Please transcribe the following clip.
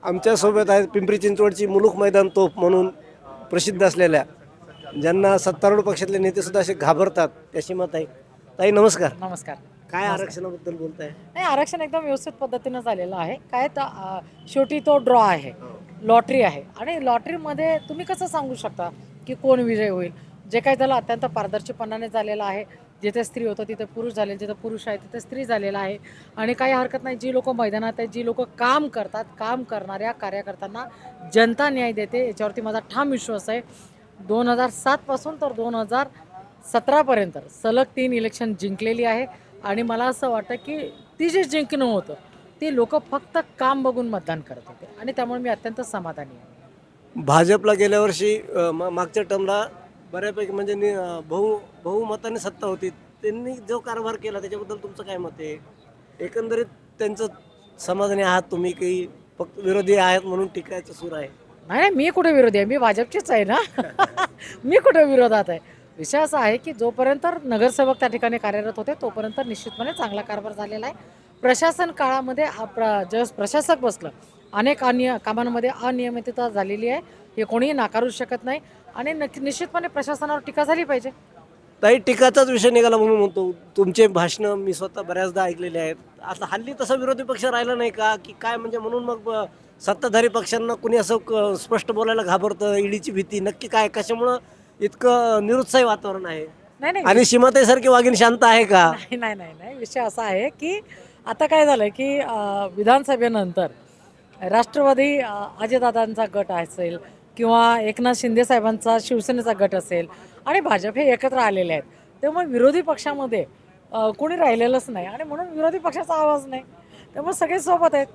आमच्यासोबत आहेत पिंपरी चिंचवडची मुलूक मैदान तोफ म्हणून प्रसिद्ध असलेल्या, ज्यांना सत्तारूढ पक्षातले नेते सुद्धा असे घाबरतात, त्याची मत आहे. ताई नमस्कार. नमस्कार. काय आरक्षणाबद्दल बोलताय? नाही, आरक्षण एकदम व्यवस्थित पद्धतीनं झालेलं आहे. काय तर शेवटी तो ड्रॉ आहे, लॉटरी आहे आणि लॉटरीमध्ये तुम्ही कसं सांगू शकता की कोण विजय होईल? जे काही त्याला अत्यंत पारदर्शीपणाने झालेलं आहे. जिथे स्त्री होतं तिथे पुरुष झाले, जिथे पुरुष आहे तिथे स्त्री झालेला आहे आणि काही हरकत नाही. जी लोक मैदानात आहेत, जी लोक काम करतात, काम करणाऱ्या कार्यकर्त्यांना जनता न्याय देते, याच्यावरती माझा ठाम विश्वास आहे. 2007 पासून तर 2017पर्यंत सलग 3 इलेक्शन जिंकलेली आहे आणि मला असं वाटतं की ती जे जिंकणं होतं ते लोक फक्त काम बघून मतदान करत होते आणि त्यामुळे मी अत्यंत समाधानी आहे. भाजपला गेल्या वर्षी मागच्या टर्मला बऱ्यापैकी म्हणजे बहुमताने सत्ता होती. त्यांनी जो कारभार केला त्याच्याबद्दल तुमचं काय मत आहे? एकंदरीत त्यांचं समाधानी आहात तुम्ही की फक्त विरोधी आहात म्हणून टीकायचं सूर आहे? नाही नाही, मी कुठे विरोधी आहे? मी भाजपचीच आहे ना. मी कुठे विरोधात आहे? विषय असा आहे की जोपर्यंत नगरसेवक त्या ठिकाणी कार्यरत होते तोपर्यंत निश्चितपणे चांगला कारभार झालेला आहे. प्रशासन काळामध्ये ज्यावेळेस प्रशासक बसलं, अनेक कामांमध्ये अनियमितता झालेली आहे, हे कोणीही नाकारू शकत नाही आणि निश्चितपणे प्रशासनावर टीका झाली पाहिजे. ताई टीकाचाच विषय निघाला म्हणून म्हणतो. तुमचे भाषणं मी स्वतः बऱ्याचदा ऐकलेले आहेत. आता हल्ली तसा विरोधी पक्ष राहिला नाही का की काय, म्हणजे म्हणून मग सत्ताधारी पक्षांना कुणी असं स्पष्ट बोलायला घाबरतं? ईडीची भीती नक्की काय, कशामुळं इतकं निरुत्साही वातावरण आहे? नाही नाही आणि सीमाताईसारखी वाघीण शांत आहे का? नाही नाही नाही नाही, विषय असा आहे की आता काय झालं की विधानसभेनंतर राष्ट्रवादी अजयदादांचा गट असेल किंवा एकनाथ शिंदे साहेबांचा शिवसेनेचा गट असेल आणि भाजप हे एकत्र आलेले आहेत. त्यामुळे विरोधी पक्षामध्ये कोणी राहिलेलंच नाही आणि म्हणून विरोधी पक्षाचा आवाज नाही, त्यामुळे सगळे सोबत आहेत.